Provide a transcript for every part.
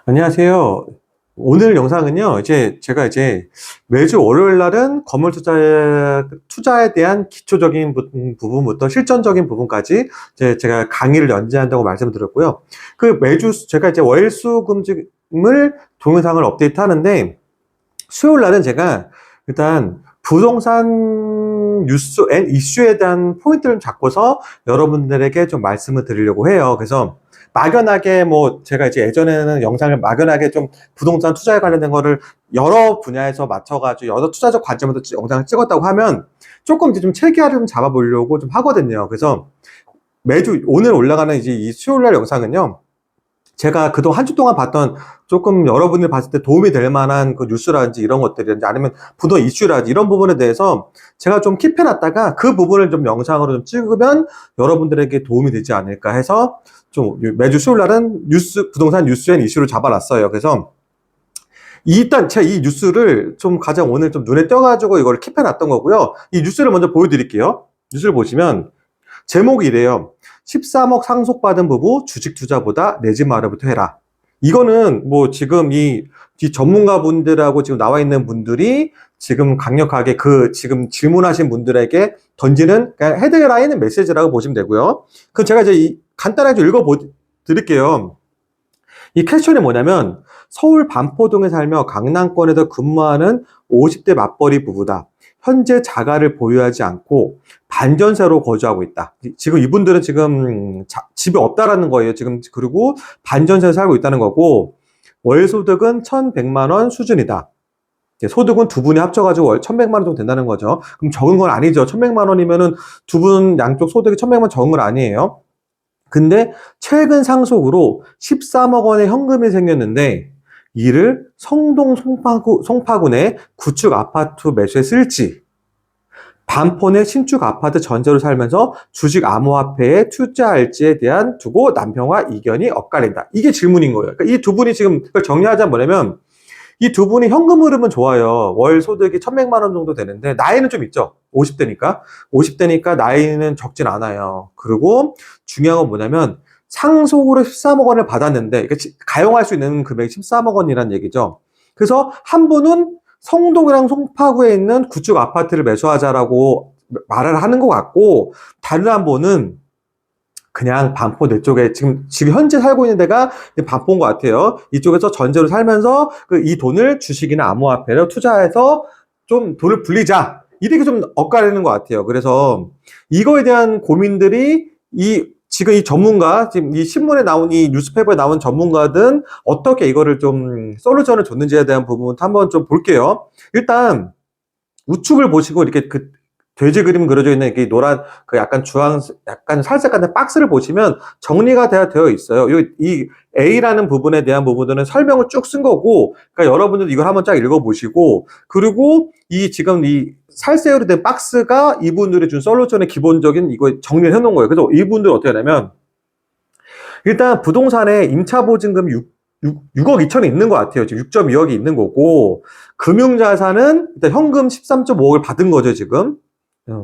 안녕하세요. 오늘 영상은요, 제가 매주 월요일 날은 건물 투자에 대한 기초적인 부분부터 실전적인 부분까지 제가 강의를 연재한다고 말씀을 드렸고요. 그 매주 제가 월수 금융을 동영상을 업데이트 하는데, 수요일 날은 제가 일단 부동산 뉴스 앤 이슈에 대한 포인트를 잡고서 여러분들에게 좀 말씀을 드리려고 해요. 그래서 막연하게 제가 예전에는 영상을 막연하게 좀 부동산 투자에 관련된 거를 여러 분야에서 맞춰가지고 여러 투자적 관점에서 영상을 찍었다고 하면 조금 이제 좀 체계화를 좀 잡아보려고 좀 하거든요. 그래서 매주 오늘 올라가는 이제 이 수요일 날 영상은요. 제가 그동안 한 주 동안 봤던 조금 여러분들 봤을 때 도움이 될 만한 그 뉴스라든지 이런 것들이라든지 아니면 부동산 이슈라든지 이런 부분에 대해서 제가 좀 킵해놨다가 그 부분을 좀 영상으로 좀 찍으면 여러분들에게 도움이 되지 않을까 해서 좀 매주 수요일 날은 부동산 뉴스 앤 이슈를 잡아놨어요. 그래서 일단 제가 이 뉴스를 좀 가장 오늘 좀 눈에 띄어가지고 이걸 킵해놨던 거고요. 이 뉴스를 먼저 보여드릴게요. 뉴스를 보시면 제목이 이래요. 13억 상속받은 부부 주식 투자보다 내 집 마련부터 해라. 이거는 지금 이 전문가분들하고 지금 나와 있는 분들이 지금 강력하게 지금 질문하신 분들에게 던지는 그냥 헤드라인 메시지라고 보시면 되고요. 그 제가 간단하게 좀 드릴게요. 이 캡션이 뭐냐면 서울 반포동에 살며 강남권에서 근무하는 50대 맞벌이 부부다. 현재 자가를 보유하지 않고 반전세로 거주하고 있다. 지금 이분들은 지금 집이 없다라는 거예요. 지금 그리고 반전세에 살고 있다는 거고 월 소득은 1,100만 원 수준이다. 소득은 두 분이 합쳐가지고 월 1,100만 원 정도 된다는 거죠. 그럼 적은 건 아니죠. 1,100만 원이면은 두 분 양쪽 소득이 1,100만 원 적은 건 아니에요. 근데 최근 상속으로 13억 원의 현금이 생겼는데 이를 성동 송파군의 구축 아파트 매수에 쓸지 반포 내 신축 아파트 전세로 살면서 주식 암호화폐에 투자할지에 대한 두고 남편과 이견이 엇갈린다. 이게 질문인 거예요. 그러니까 이 두 분이 지금 정리하자면 뭐냐면 이 두 분이 현금 흐름은 좋아요. 월 소득이 1,100만 원 정도 되는데 나이는 좀 있죠. 50대니까. 50대니까 나이는 적진 않아요. 그리고 중요한 건 뭐냐면 상속으로 13억 원을 받았는데 그러니까 가용할 수 있는 금액이 13억 원이라는 얘기죠. 그래서 한 분은 성동이랑 송파구에 있는 구축 아파트를 매수하자라고 말을 하는 것 같고 다른 한 분은 그냥 반포 내 쪽에 지금 현재 살고 있는 데가 반포인 것 같아요. 이쪽에서 전세로 살면서 이 돈을 주식이나 암호화폐로 투자해서 좀 돈을 불리자. 이렇게 좀 엇갈리는 것 같아요. 그래서 이거에 대한 고민들이 지금 이 전문가, 지금 이 신문에 나온 이 뉴스페이퍼에 나온 전문가들은 어떻게 이거를 좀 솔루션을 줬는지에 대한 부분부터 한번 좀 볼게요. 일단 우측을 보시고 이렇게 돼지 그림 그려져 있는 이 노란 약간 약간 살색 같은 박스를 보시면 정리가 되어 있어요. 이 A라는 부분에 대한 부분들은 설명을 쭉 쓴 거고, 그러니까 여러분들 이걸 한번 쫙 읽어보시고, 그리고 지금 이 살색으로 된 박스가 이분들이 준 솔루션의 기본적인 이거 정리를 해놓은 거예요. 그래서 이분들 어떻게 하냐면, 일단 부동산에 임차 보증금이 6억 2천이 있는 것 같아요. 지금 6.2억이 있는 거고, 금융자산은 일단 현금 13.5억을 받은 거죠, 지금.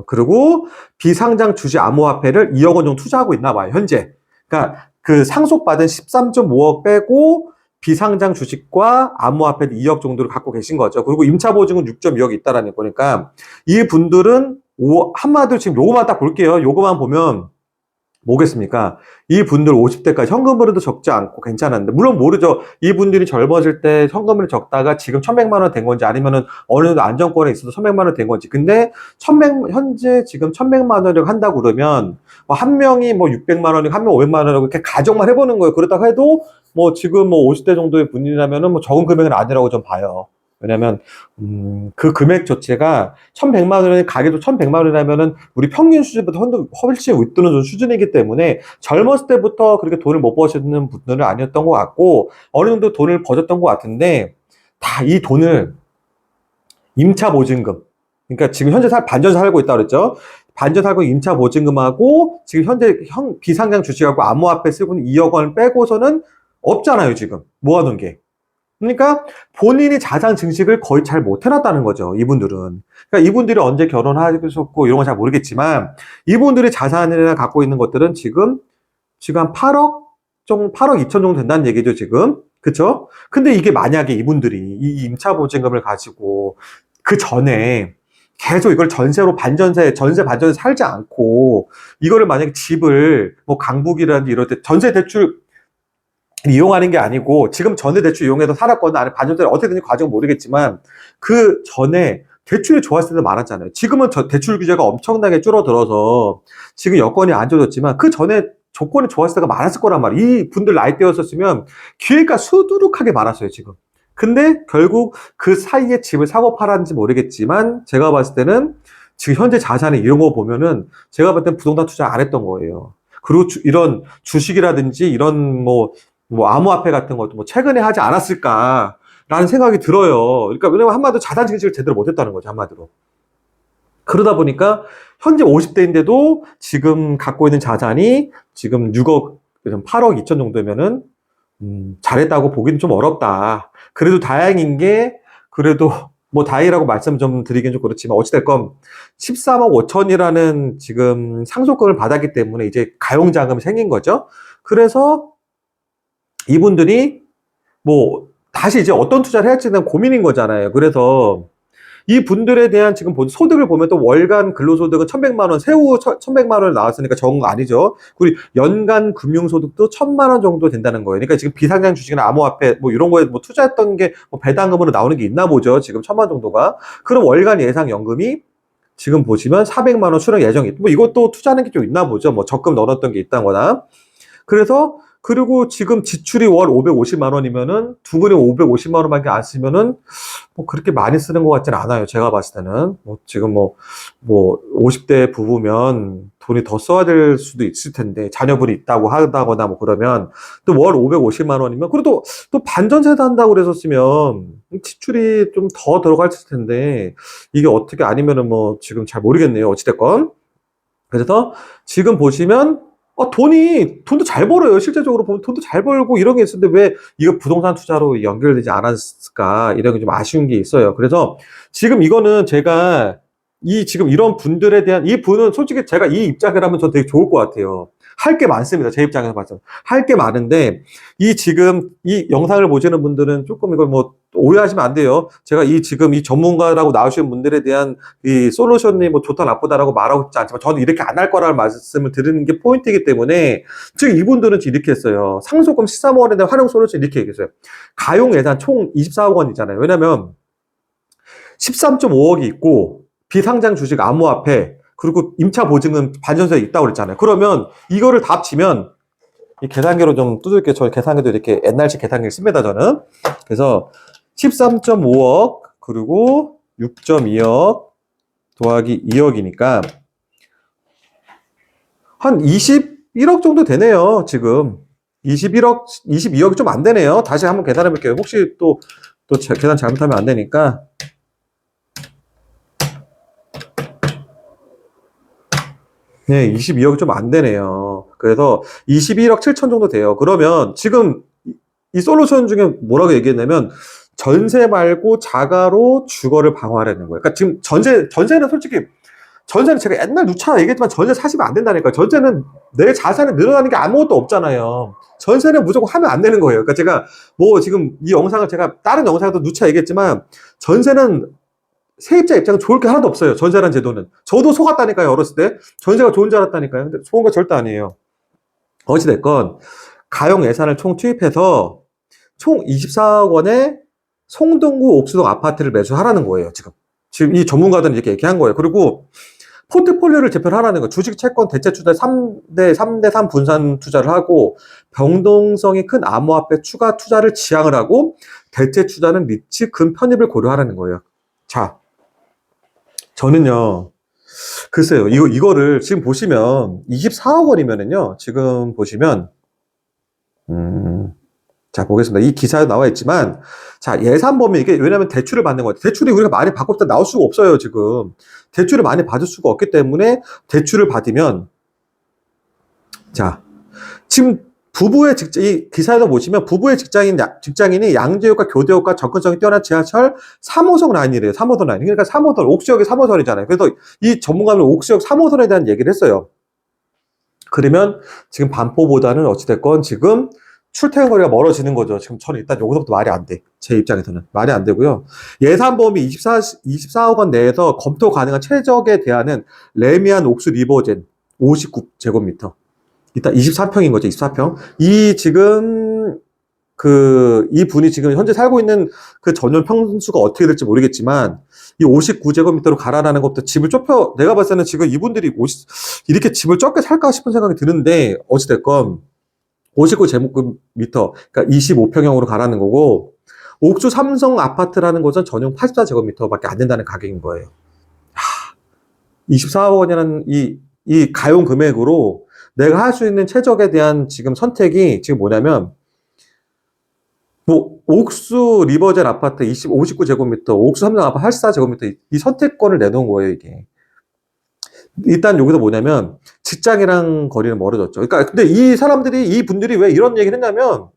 그리고 비상장 주식 암호화폐를 2억 원 정도 투자하고 있나 봐요, 현재. 그러니까 그 상속받은 13.5억 빼고 비상장 주식과 암호화폐 2억 정도를 갖고 계신 거죠. 그리고 임차보증은 6.2억이 있다라는 거니까 이 분들은 한마디로 지금 요거만 딱 볼게요. 요거만 보면 뭐겠습니까? 이 분들 50대까지 현금으로도 적지 않고 괜찮았는데, 물론 모르죠. 이 분들이 젊어질 때 현금으로 적다가 지금 1,100만 원 된 건지 아니면은 어느 정도 안정권에 있어서 1,100만 원 된 건지. 근데 현재 지금 1,100만 원을 한다고 그러면 한 명이 600만 원이고 한 명 500만 원이고 이렇게 가정만 해보는 거예요. 그렇다고 해도 지금 50대 정도의 분이라면은 적은 금액은 아니라고 좀 봐요. 왜냐면 그 금액 자체가 1,100만 원의 가게도 1,100만 원이라면은 우리 평균 수준보다 훨씬 윗도는 수준이기 때문에 젊었을 때부터 그렇게 돈을 못 버시는 분들은 아니었던 것 같고 어느 정도 돈을 버셨던 것 같은데 다 이 돈을 임차 보증금, 그러니까 지금 현재 반전세 살고 있다 그랬죠. 반전 살고 임차 보증금하고 지금 현재 비상장 주식하고 암호화폐 쓰고 있는 2억 원을 빼고서는 없잖아요. 지금 모아놓은 게. 그러니까 본인이 자산 증식을 거의 잘 못 해놨다는 거죠, 이분들은. 그러니까 이분들이 언제 결혼하셨고 이런 건 잘 모르겠지만 이분들이 자산이나 갖고 있는 것들은 지금 한 8억 2천 정도 된다는 얘기죠, 지금. 그쵸? 근데 이게 만약에 이분들이 이 임차보증금을 가지고 그 전에 계속 이걸 전세로 전세 반전세 살지 않고 이거를 만약에 집을 뭐 강북이라든지 이럴 때 전세 대출 이용하는 게 아니고 지금 전세 대출 이용해서 살았거나 아니면 반전세를 어떻게든지 과정은 모르겠지만 그 전에 대출이 좋았을 때도 많았잖아요. 지금은 대출 규제가 엄청나게 줄어들어서 지금 여건이 안 좋아졌지만 그 전에 조건이 좋았을 때가 많았을 거란 말이에요. 이 분들 나이대였었으면 기회가 수두룩하게 많았어요, 지금. 근데 결국 그 사이에 집을 사고 팔았는지 모르겠지만 제가 봤을 때는 지금 현재 자산에 이런 거 보면은 제가 봤을 땐 부동산 투자 안 했던 거예요. 그리고 이런 주식이라든지 이런 뭐 암호화폐 같은 것도 뭐 최근에 하지 않았을까라는 생각이 들어요. 그러니까 왜냐면 한마디로 자산 증식을 제대로 못했다는 거죠, 한마디로. 그러다 보니까 현재 50대인데도 지금 갖고 있는 자산이 지금 6억, 8억 2천 정도면은 잘했다고 보기는 좀 어렵다. 그래도 다행인 게 그래도 뭐 다행이라고 말씀 좀 드리긴 좀 그렇지만 어찌됐건 13억 5천이라는 지금 상속금을 받았기 때문에 이제 가용자금이 생긴 거죠. 그래서 이분들이 뭐 다시 이제 어떤 투자를 해야 할지는 고민인 거잖아요. 그래서 이 분들에 대한 지금 소득을 보면 또 월간 근로소득은 1,100만 원, 세후 1,100만 원 나왔으니까 적은 거 아니죠. 그리고 연간 금융소득도 1,000만 원 정도 된다는 거예요. 그러니까 지금 비상장 주식이나 암호화폐 뭐 이런 거에 뭐 투자했던 게 뭐 배당금으로 나오는 게 있나 보죠. 지금 1,000만 원 정도가. 그럼 월간 예상 연금이 지금 보시면 400만 원 수령 예정이 뭐 이것도 투자하는 게 좀 있나 보죠. 뭐 적금 넣어놨던 게 있다거나. 그래서 그리고 지금 지출이 월 550만 원이면은 두 분이 550만 원밖에 안 쓰면은 뭐 그렇게 많이 쓰는 것 같지는 않아요. 제가 봤을 때는. 뭐 지금 뭐 50대 부부면 돈이 더 써야 될 수도 있을 텐데 자녀분이 있다고 하다거나 뭐 그러면 또 월 550만 원이면 그래도 또 반전세도 한다고 그랬었으면 지출이 좀 더 들어갈 텐데 이게 어떻게 아니면은 뭐 지금 잘 모르겠네요. 어찌됐건. 그래서 지금 보시면 돈도 잘 벌어요. 실제적으로 보면 돈도 잘 벌고 이런 게 있었는데 왜 이거 부동산 투자로 연결되지 않았을까? 이런 게 좀 아쉬운 게 있어요. 그래서 지금 이거는 제가 지금 이런 분들에 대한 이 분은 솔직히 제가 이 입장이라면 전 되게 좋을 것 같아요. 할 게 많습니다. 제 입장에서 봐서. 할 게 많은데 지금 이 영상을 보시는 분들은 조금 이걸 뭐 오해하시면 안 돼요. 제가 지금 이 전문가라고 나오시는 분들에 대한 이 솔루션이 뭐 좋다 나쁘다라고 말하고 있지 않지만 저는 이렇게 안 할 거라는 말씀을 드리는 게 포인트이기 때문에 지금 이분들은 이렇게 했어요. 상속금 13억 원에 대한 활용 솔루션 이렇게 얘기했어요. 가용 예산 총 24억 원이잖아요. 왜냐면 13.5억이 있고 비상장 주식 암호화폐 그리고 임차 보증은 반전세에 있다고 그랬잖아요. 그러면 이거를 다 합치면 이 계산기로 좀 두들겨 저 계산기도 이렇게 옛날식 계산기를 씁니다 저는. 그래서 13.5억 그리고 6.2억 더하기 2억이니까 한 21억 정도 되네요. 지금 22억이 좀 안 되네요. 다시 한번 계산해 볼게요. 혹시 또 계산 잘못하면 안 되니까. 네, 22억이 좀 안 되네요. 그래서 21억 7천 정도 돼요. 그러면 지금 이 솔루션 중에 뭐라고 얘기했냐면 전세 말고 자가로 주거를 방어하려는 거예요. 그러니까 지금 전세는 솔직히 전세는 제가 옛날 누차 얘기했지만 전세 사시면 안 된다니까요. 전세는 내 자산이 늘어나는 게 아무것도 없잖아요. 전세는 무조건 하면 안 되는 거예요. 그러니까 제가 뭐 지금 이 영상을 제가 다른 영상에도 누차 얘기했지만 전세는 세입자 입장은 좋을 게 하나도 없어요. 전세란 제도는. 저도 속았다니까요. 어렸을 때. 전세가 좋은 줄 알았다니까요. 근데 좋은 거 절대 아니에요. 어찌됐건 가용 예산을 총 투입해서 총 24억 원의 송동구 옥수동 아파트를 매수하라는 거예요. 지금 이 전문가들은 이렇게 얘기한 거예요. 그리고 포트폴리오를 재편하라는 거예요. 주식, 채권, 대체 투자 3대 3 분산 투자를 하고 변동성이 큰 암호화폐 추가 투자를 지향을 하고 대체 투자는 리츠 금 편입을 고려하라는 거예요. 자, 저는요, 글쎄요, 이거를 지금 보시면 24억 원이면은요, 지금 보시면, 자, 보겠습니다. 이 기사에 나와 있지만, 자, 예산 범위, 이게 왜냐면 대출을 받는 거예요. 대출이 우리가 많이 받고 싶다 나올 수가 없어요, 지금. 대출을 많이 받을 수가 없기 때문에 대출을 받으면, 자, 지금 이 기사에서 보시면 부부의 직장인이 양재역과 교대역과 접근성이 뛰어난 지하철 3호선 라인이래요. 3호선 라인. 그러니까 3호선, 옥수역이 3호선이잖아요. 그래서 이 전문가는 옥수역 3호선에 대한 얘기를 했어요. 그러면 지금 반포보다는 어찌됐건 지금 출퇴근 거리가 멀어지는 거죠. 지금 저는 일단 여기서부터 말이 안 돼. 제 입장에서는. 말이 안 되고요. 예산 범위 24억 원 내에서 검토 가능한 최적에 대한은 레미안 옥수 리버젠 59제곱미터. 일단 24평인 거죠. 24평. 이 지금 이 분이 지금 현재 살고 있는 그 전용 평수가 어떻게 될지 모르겠지만, 이 59제곱미터로 가라라는 것부터 집을 내가 봤을 때는 지금 이분들이 이렇게 집을 적게 살까 싶은 생각이 드는데, 어찌됐건, 59제곱미터, 그러니까 25평형으로 가라는 거고, 옥수 삼성 아파트라는 곳은 전용 84제곱미터밖에 안 된다는 가격인 거예요. 24억 원이라는 이 가용 금액으로 내가 할 수 있는 최적에 대한 지금 선택이 지금 뭐냐면, 옥수 리버젤 아파트 59제곱미터, 옥수 삼성 아파트 84제곱미터, 이 선택권을 내놓은 거예요, 이게. 일단 여기서 뭐냐면, 직장이랑 거리는 멀어졌죠. 그러니까, 근데 이 분들이 왜 이런 얘기를 했냐면,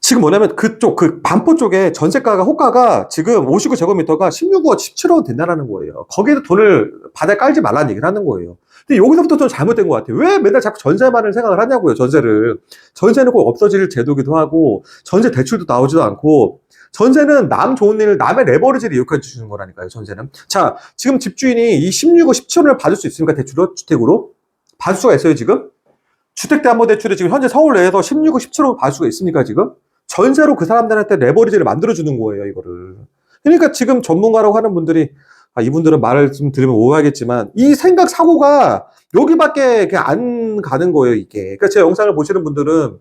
지금 뭐냐면, 반포 쪽에 전세가가, 호가가 지금 59제곱미터가 16억, 17억 된다는 거예요. 거기에도 돈을 바닥에 깔지 말라는 얘기를 하는 거예요. 근데 여기서부터 좀 잘못된 것 같아요. 왜 맨날 자꾸 전세만을 생각을 하냐고요, 전세를. 전세는 꼭 없어질 제도기도 하고, 전세 대출도 나오지도 않고, 전세는 남 좋은 일, 남의 레버리지를 이용해 주시는 거라니까요, 전세는. 자, 지금 집주인이 이 16억, 17억을 받을 수 있습니까, 대출로? 주택으로? 받을 수가 있어요, 지금? 주택담보대출이 지금 현재 서울 내에서 16억, 17억을 받을 수가 있습니까, 지금? 전세로 그 사람들한테 레버리지를 만들어주는 거예요, 이거를. 그러니까 지금 전문가라고 하는 분들이, 이분들은 말을 좀 들으면 오해하겠지만, 이 생각, 사고가 여기밖에 안 가는 거예요, 이게. 그러니까 제 영상을 보시는 분들은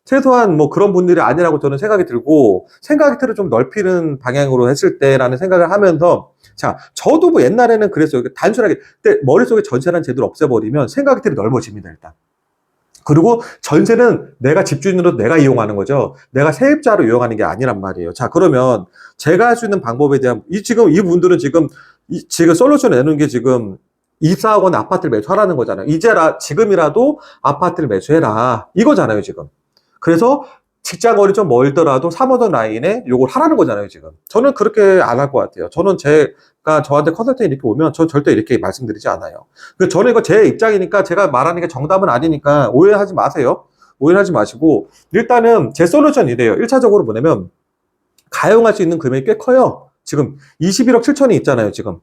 최소한 그런 분들이 아니라고 저는 생각이 들고, 생각의 틀을 좀 넓히는 방향으로 했을 때라는 생각을 하면서, 자, 저도 옛날에는 그랬어요. 단순하게, 근데 머릿속에 전세라는 제도를 없애버리면 생각의 틀이 넓어집니다, 일단. 그리고 전세는 내가 집주인으로 내가 이용하는 거죠. 내가 세입자로 이용하는 게 아니란 말이에요. 자, 그러면 제가 할 수 있는 방법에 대한, 이분들은 지금 솔루션 내는 게 지금 24억 원 아파트를 매수하라는 거잖아요. 지금이라도 아파트를 매수해라. 이거잖아요, 지금. 그래서 직장 거리 좀 멀더라도 3호선 라인에 요걸 하라는 거잖아요, 지금. 저는 그렇게 안 할 것 같아요. 저는 제가 저한테 컨설팅이 이렇게 오면 전 절대 이렇게 말씀드리지 않아요. 저는 이거 제 입장이니까 제가 말하는 게 정답은 아니니까 오해하지 마세요. 오해하지 마시고, 일단은 제 솔루션 이래요. 1차적으로 뭐냐면, 가용할 수 있는 금액이 꽤 커요. 지금 21억 7천이 있잖아요, 지금.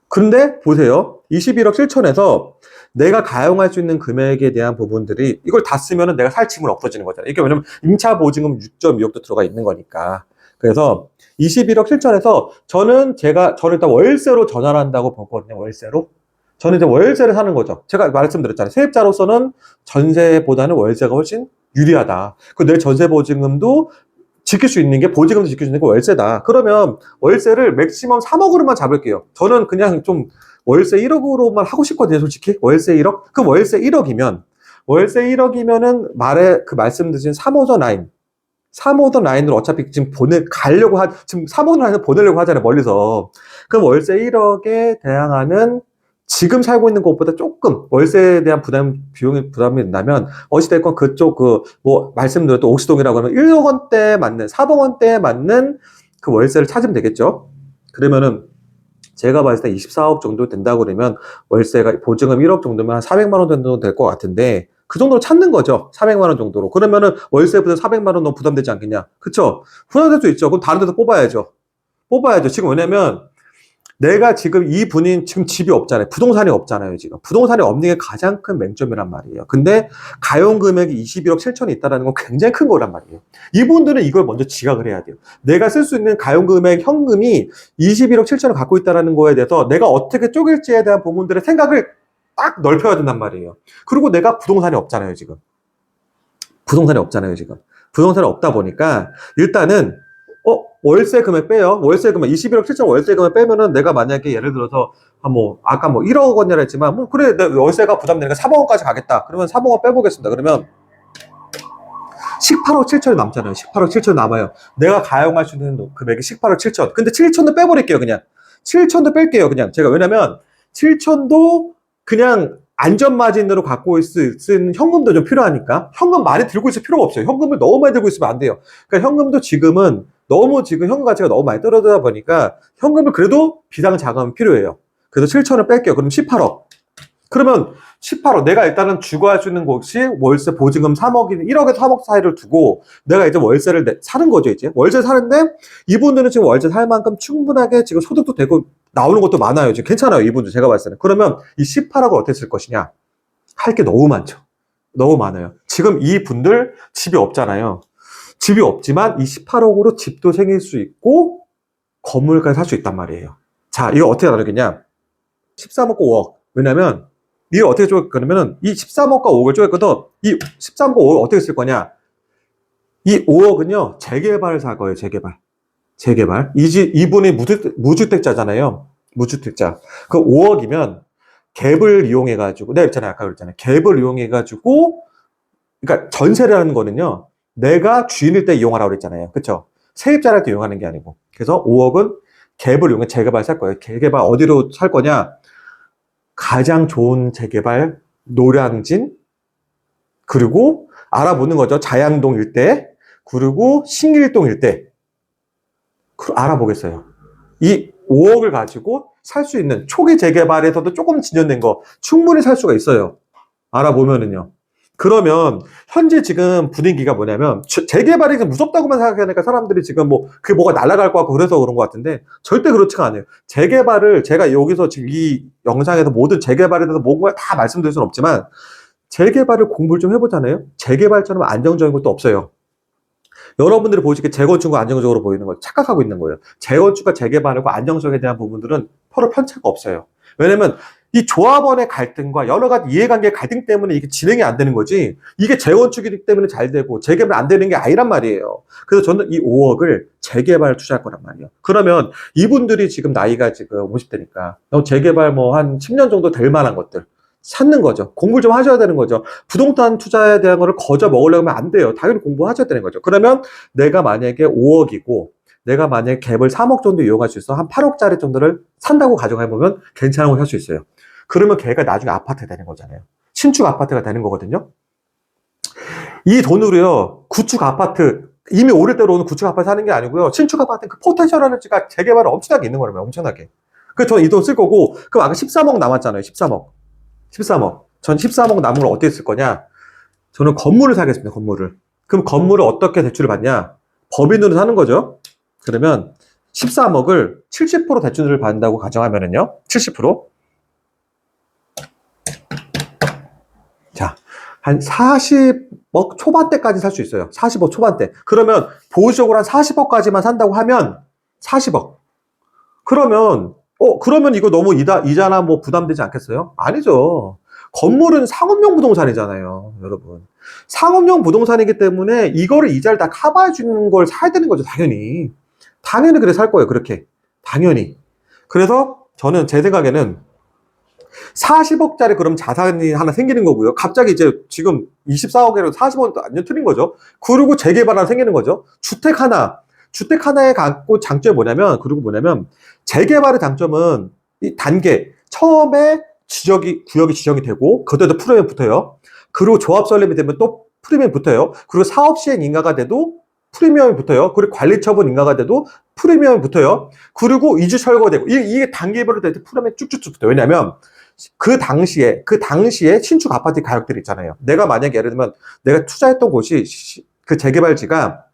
근데 보세요. 21억 7천에서 내가 가용할 수 있는 금액에 대한 부분들이, 이걸 다 쓰면은 내가 살 짐은 없어지는 거잖아요. 이게 왜냐면 임차 보증금 6.2억도 들어가 있는 거니까. 그래서 21억 7천에서 저는 일단 월세로 전환한다고 보거든요. 월세로. 저는 이제 월세를 사는 거죠. 제가 말씀드렸잖아요. 세입자로서는 전세보다는 월세가 훨씬 유리하다. 내 전세 보증금도 지킬 수 있는 게, 보증금도 지킬 수 있는 게 월세다. 그러면 월세를 맥시멈 3억으로만 잡을게요. 저는 그냥 좀 월세 1억으로만 하고 싶거든요, 솔직히. 월세 1억? 그럼 월세 1억이면은 말씀드린 3호선 라인. 3호선 라인으로 어차피 지금 지금 3호선 라인을 보내려고 하잖아요, 멀리서. 그럼 월세 1억에 대항하는, 지금 살고 있는 곳보다 조금 월세에 대한 비용이 부담이 된다면, 어찌됐건 말씀드렸던 옥수동이라고 하면 1억 원대에 맞는, 4억 원대에 맞는 그 월세를 찾으면 되겠죠. 그러면은, 제가 봤을 때 24억 정도 된다고 그러면, 월세가 보증금 1억 정도면 한 400만 원 정도 될 것 같은데, 그 정도로 찾는 거죠. 400만 원 정도로. 그러면은 월세 부담 400만 원 너무 부담되지 않겠냐? 그쵸? 부담될 수 있죠. 그럼 다른 데서 뽑아야죠. 지금 왜냐면, 내가 지금 지금 집이 없잖아요. 부동산이 없잖아요, 지금. 부동산이 없는 게 가장 큰 맹점이란 말이에요. 근데 가용 금액이 21억 7천이 있다는 건 굉장히 큰 거란 말이에요. 이분들은 이걸 먼저 지각을 해야 돼요. 내가 쓸 수 있는 가용 금액, 현금이 21억 7천을 갖고 있다는 거에 대해서 내가 어떻게 쪼갤지에 대한 부분들의 생각을 딱 넓혀야 된단 말이에요. 그리고 내가 부동산이 없잖아요, 지금. 부동산이 없다 보니까 일단은 월세 금액 빼요. 월세 금액 21억 7천 월세 금액 빼면은, 내가 만약에 예를 들어서 아까 1억 원이라 했지만, 그래, 내 월세가 부담되니까 3억 원까지 가겠다. 그러면 3억 원 빼보겠습니다. 그러면 18억 7천이 남잖아요. 18억 7천 남아요. 내가 가용할 수 있는 금액이 18억 7천. 근데 7천도 빼버릴게요, 그냥. 7천도 뺄게요, 그냥. 제가 왜냐면 7천도 그냥 안전마진으로 갖고 쓰는 현금도 좀 필요하니까. 현금 많이 들고 있을 필요가 없어요. 현금을 너무 많이 들고 있으면 안 돼요. 그러니까 현금도 지금 현금 가치가 너무 많이 떨어지다 보니까 현금을 그래도 비상 자금은 필요해요. 그래서 7천을 뺄게요. 그럼 18억. 그러면 18억. 내가 일단은 주거 할 수 있는 곳이 월세 보증금 3억이, 1억에서 3억 사이를 두고 내가 이제 월세를 사는 거죠, 이제. 월세 사는데 이분들은 지금 월세 살 만큼 충분하게 지금 소득도 되고 나오는 것도 많아요. 지금 괜찮아요, 이분들 제가 봤을 때는. 그러면 이 18억을 어떻게 쓸 것이냐? 할 게 너무 많죠. 너무 많아요. 지금 이 분들 집이 없잖아요. 집이 없지만 이 18억으로 집도 생길 수 있고 건물까지 살 수 있단 말이에요. 자, 이거 어떻게 나누겠냐? 13억과 5억. 왜냐면 이걸 어떻게 쪼갤 거냐면은 이 13억과 5억을 쪼갰거든. 이 13억과 5억을 어떻게 쓸 거냐? 이 5억은요, 재개발을 살 거예요, 재개발. 재개발. 이분이 무주택자잖아요. 무주택자. 그 5억이면 갭을 이용해가지고, 내가 있잖아요. 아까 그랬잖아요. 갭을 이용해가지고, 그러니까 전세를 하는 거는요, 내가 주인일 때 이용하라고 그랬잖아요. 그쵸? 세입자를 할 때 이용하는 게 아니고. 그래서 5억은 갭을 이용해 재개발 살 거예요. 재개발 어디로 살 거냐? 가장 좋은 재개발, 노량진, 그리고 알아보는 거죠. 자양동 일대, 그리고 신길동 일대. 알아보겠어요. 이 5억을 가지고 살 수 있는 초기 재개발에서도 조금 진전된 거 충분히 살 수가 있어요. 알아보면은요. 그러면 현재 지금 분위기가 뭐냐면 재개발이 무섭다고만 생각하니까 사람들이 지금 뭐 그게 뭐가 날아갈 것 같고 그래서 그런 것 같은데 절대 그렇지가 않아요. 재개발을 제가 여기서 지금 이 영상에서 모든 재개발에 대해서 뭔가 다 말씀드릴 수는 없지만 재개발을 공부를 좀 해보잖아요. 재개발처럼 안정적인 것도 없어요. 여러분들이 보시기에 재건축은 안정적으로 보이는 걸 착각하고 있는 거예요. 재건축과 재개발하고 안정성에 대한 부분들은 서로 편차가 없어요. 왜냐면 이 조합원의 갈등과 여러 가지 이해관계 갈등 때문에 이게 진행이 안 되는 거지 이게 재건축이기 때문에 잘 되고 재개발 안 되는 게 아니란 말이에요. 그래서 저는 이 5억을 재개발 투자할 거란 말이에요. 그러면 이분들이 지금 나이가 지금 50대니까 재개발 뭐 한 10년 정도 될 만한 것들 찾는 거죠. 공부를 좀 하셔야 되는 거죠. 부동산 투자에 대한 거를 거저 먹으려면 안 돼요. 당연히 공부하셔야 되는 거죠. 그러면 내가 만약에 5억이고 내가 만약에 갭을 3억 정도 이용할 수 있어 한 8억짜리 정도를 산다고 가정해보면 괜찮은 걸 살 수 있어요. 그러면 걔가 나중에 아파트가 되는 거잖아요. 신축 아파트가 되는 거거든요. 이 돈으로요, 구축 아파트, 이미 오를 대로 오는 구축 아파트 사는 게 아니고요. 신축 아파트 그 포텐셜 에너지가 재개발은 엄청나게 있는 거라면 엄청나게. 그래서 저는 이 돈 쓸 거고, 그럼 아까 13억 남았잖아요. 13억. 13억. 전 13억 남은 걸 어떻게 쓸 거냐? 저는 건물을 사겠습니다. 건물을. 그럼 건물을 어떻게 대출을 받냐? 법인으로 사는 거죠. 그러면 13억을 70% 대출을 받는다고 가정하면은요. 70%. 자, 한 40억 초반대까지 살 수 있어요. 40억 초반대. 그러면 보수적으로 한 40억까지만 산다고 하면 40억. 그러면 이거 너무 이자나 뭐 부담되지 않겠어요? 아니죠. 건물은 상업용 부동산이잖아요, 여러분. 상업용 부동산이기 때문에 이거를 이자를 다 커버해 주는 걸 사야 되는 거죠, 당연히. 당연히 그래 살 거예요, 그렇게. 당연히. 그래서 저는 제 생각에는 40억짜리 그럼 자산이 하나 생기는 거고요. 갑자기 이제 지금 24억이라도 40억 완전 틀린 거죠. 그리고 재개발 하나 생기는 거죠. 주택 하나에 갖고 장점이 뭐냐면 재개발의 장점은 이 단계 처음에 구역이 지정이 되고 그때도 프리미엄 붙어요. 그리고 조합 설립이 되면 또 프리미엄 붙어요. 그리고 사업 시행 인가가 돼도 프리미엄이 붙어요. 그리고 관리 처분 인가가 돼도 프리미엄이 붙어요. 그리고 이주 철거되고 이게 단계별로 될 때 프리미엄이 쭉쭉쭉 붙어요. 왜냐면 그 당시에 신축 아파트 가격들이 있잖아요. 내가 만약에 예를 들면 내가 투자했던 곳이 그 재개발지가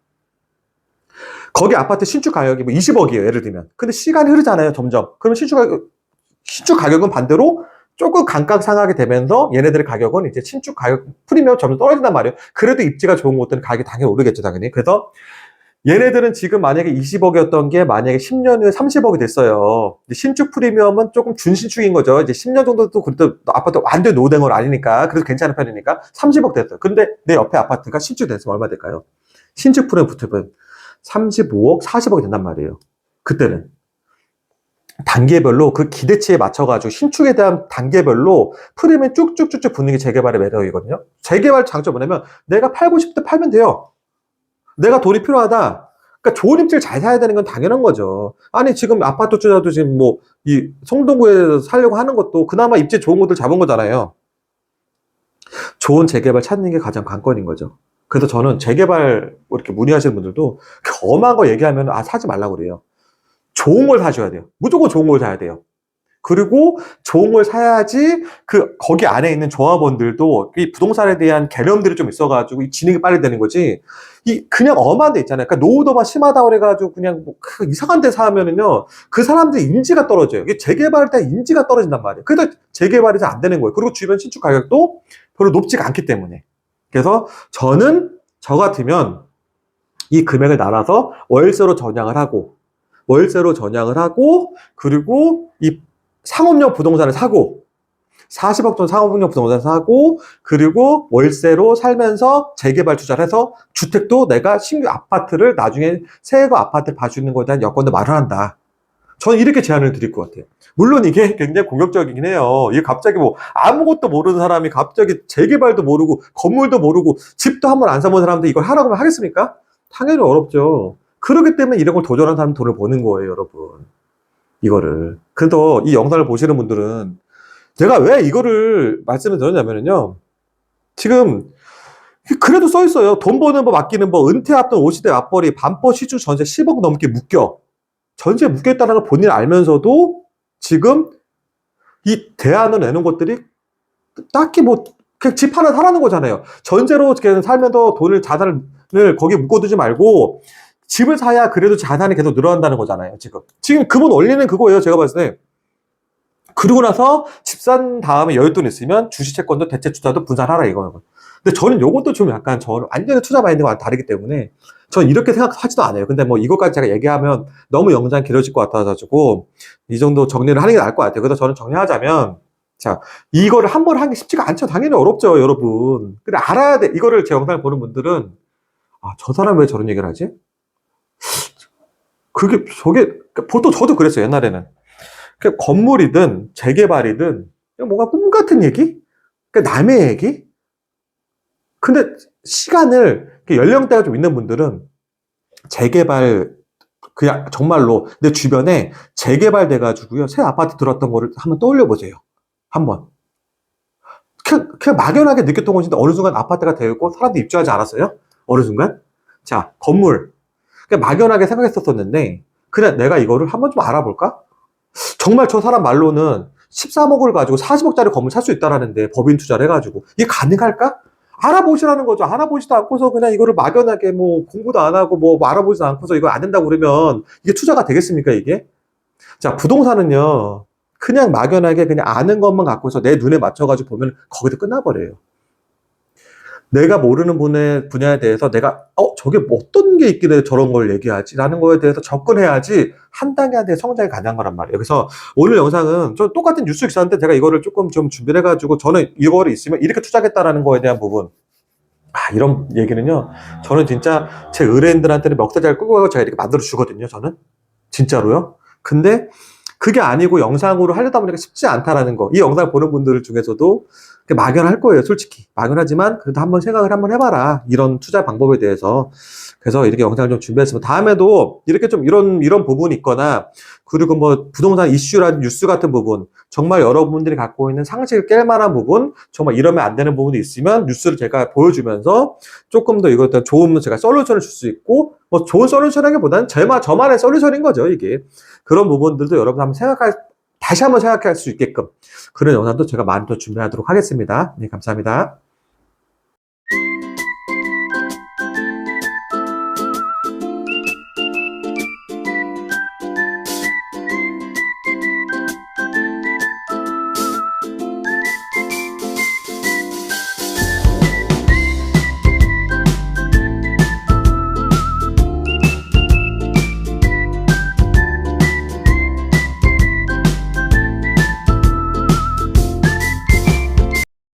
거기 아파트 신축 가격이 뭐 20억이에요. 예를 들면. 근데 시간이 흐르잖아요. 점점. 그러면 신축 가격은 반대로 조금 강가상하게 되면서 얘네들의 가격은 이제 신축 가격 프리미엄 점점 떨어진단 말이에요. 그래도 입지가 좋은 곳들은 가격이 당연히 오르겠죠, 당연히. 그래서 얘네들은 지금 만약에 20억이었던 게 만약에 10년 후에 30억이 됐어요. 신축 프리미엄은 조금 준신축인 거죠. 이제 10년 정도도 그래도 아파트 완전 노후된 건 아니니까. 그래도 괜찮은 편이니까 30억 됐어요. 근데 내 옆에 아파트가 신축 됐으면 얼마 될까요? 신축 프리미엄 붙으면 35억, 40억이 된단 말이에요. 그때는. 단계별로 그 기대치에 맞춰가지고 신축에 대한 단계별로 프리미엄 쭉쭉쭉쭉 붙는 게 재개발의 매력이거든요. 재개발 장점 뭐냐면 내가 팔고 싶을 때 팔면 돼요. 내가 돈이 필요하다. 그러니까 좋은 입지를 잘 사야 되는 건 당연한 거죠. 아니 지금 아파트 투자도 지금 뭐 이 성동구에 살려고 하는 것도 그나마 입지 좋은 곳들 잡은 거잖아요. 좋은 재개발 찾는 게 가장 관건인 거죠. 그래서 저는 재개발 이렇게 문의하시는 분들도 엄한 거 얘기하면 사지 말라고 그래요. 좋은 걸 사셔야 돼요. 무조건 좋은 걸 사야 돼요. 그리고 좋은 걸 사야지 거기 안에 있는 조합원들도 이 부동산에 대한 개념들이 좀 있어가지고 이 진행이 빨리 되는 거지. 그냥 엄한 데 있잖아요. 그러니까 노후도가 심하다 그래가지고 그냥 뭐 이상한 데 사면은요, 그 사람들 인지가 떨어져요. 이게 재개발할 때 인지가 떨어진단 말이에요. 그래서 재개발이 잘 안 되는 거예요. 그리고 주변 신축 가격도 별로 높지가 않기 때문에. 그래서 저 같으면 이 금액을 나눠서 월세로 전향을 하고, 그리고 이 상업용 부동산을 사고, 40억 돈 상업용 부동산 사고, 그리고 월세로 살면서 재개발 투자를 해서 주택도 내가 신규 아파트를 나중에 새거 아파트를 봐줄 수 있는 거에 대한 여건도 마련한다. 저는 이렇게 제안을 드릴 것 같아요. 물론 이게 굉장히 공격적이긴 해요. 이게 갑자기 뭐 아무것도 모르는 사람이 갑자기 재개발도 모르고 건물도 모르고 집도 한 번 안 사본 사람한테 이걸 하라고 하면 하겠습니까? 당연히 어렵죠. 그렇기 때문에 이런 걸 도전하는 사람이 돈을 버는 거예요, 여러분. 이거를. 그래도 이 영상을 보시는 분들은 제가 왜 이거를 말씀을 드렸냐면요. 지금 그래도 써 있어요. 돈 버는 법, 아끼는 법, 은퇴 앞둔 50대 맞벌이, 반포 시중 전세 10억 넘게 묶여. 전세에 묶여 있다는 걸 본인이 알면서도 지금 이 대안을 내는 것들이 딱히 뭐 그냥 집 하나 사라는 거잖아요. 전세로 살면서 자산을 거기에 묶어두지 말고 집을 사야 그래도 자산이 계속 늘어난다는 거잖아요. 지금 그분 원리는 그거예요. 제가 봤을 때. 그러고 나서 집 산 다음에 여윳돈 있으면 주식 채권도 대체 투자도 분산하라 이거예요. 근데 저는 요것도 좀 약간 저는 완전히 투자 마인드가 다르기 때문에 저는 이렇게 생각하지도 않아요. 근데 뭐 이것까지 제가 얘기하면 너무 영상이 길어질 것 같아가지고 이 정도 정리를 하는 게 나을 것 같아요. 그래서 저는 정리하자면, 자, 이거를 한 번 하기 쉽지가 않죠. 당연히 어렵죠, 여러분. 근데 알아야 돼. 이거를 제 영상을 보는 분들은 저 사람 왜 저런 얘기를 하지? 저게 보통 저도 그랬어요, 옛날에는. 건물이든 재개발이든 뭔가 꿈 같은 얘기? 남의 얘기? 근데 시간을, 연령대가 좀 있는 분들은 재개발, 그냥 정말로 내 주변에 재개발 돼가지고요, 새 아파트 들어왔던 거를 한번 떠올려 보세요. 한번. 그냥 막연하게 느꼈던 것인데 어느 순간 아파트가 되었고 사람들이 입주하지 않았어요? 어느 순간? 자, 건물. 그냥 막연하게 생각했었는데 그냥 내가 이거를 한번 좀 알아볼까? 정말 저 사람 말로는 13억을 가지고 40억짜리 건물 살 수 있다라는데, 법인 투자를 해가지고 이게 가능할까? 알아보시라는 거죠. 알아보지도 않고서 그냥 이거를 막연하게 뭐 공부도 안 하고 뭐 알아보지도 않고서 이거 안 된다고 그러면 이게 투자가 되겠습니까, 이게? 자, 부동산은요, 그냥 막연하게 그냥 아는 것만 갖고서 내 눈에 맞춰가지고 보면 거기서 끝나버려요. 내가 모르는 분야에 대해서 내가 저게 어떤 게 있길래 저런 걸 얘기하지? 라는 거에 대해서 접근해야지 한 단계 한 단계 성장이 가능한 거란 말이에요. 그래서 오늘 영상은 저 똑같은 뉴스 기사인데 제가 이거를 조금 좀 준비를 해가지고 저는 이거를 있으면 이렇게 투자하겠다라는 거에 대한 부분, 이런 얘기는요, 저는 진짜 제 의뢰인들한테는 멱살 잘 끌고 가고 제가 이렇게 만들어 주거든요, 저는. 진짜로요. 근데 그게 아니고 영상으로 하려다 보니까 쉽지 않다라는 거. 이 영상을 보는 분들 중에서도 막연할 거예요, 솔직히. 막연하지만 그래도 한번 생각을 한번 해봐라, 이런 투자 방법에 대해서. 그래서 이렇게 영상을 좀 준비했습니다. 다음에도 이렇게 좀 이런 부분이 있거나, 그리고 뭐 부동산 이슈라는 뉴스 같은 부분, 정말 여러분들이 갖고 있는 상식을 깰 만한 부분, 정말 이러면 안 되는 부분이 있으면 뉴스를 제가 보여주면서 조금 더 이것도 좋은 제가 솔루션을 줄 수 있고, 뭐 좋은 솔루션이라기보다는 저만의 솔루션인 거죠, 이게. 그런 부분들도 여러분 다시 한번 생각할 수 있게끔 그런 영상도 제가 많이 더 준비하도록 하겠습니다. 네, 감사합니다.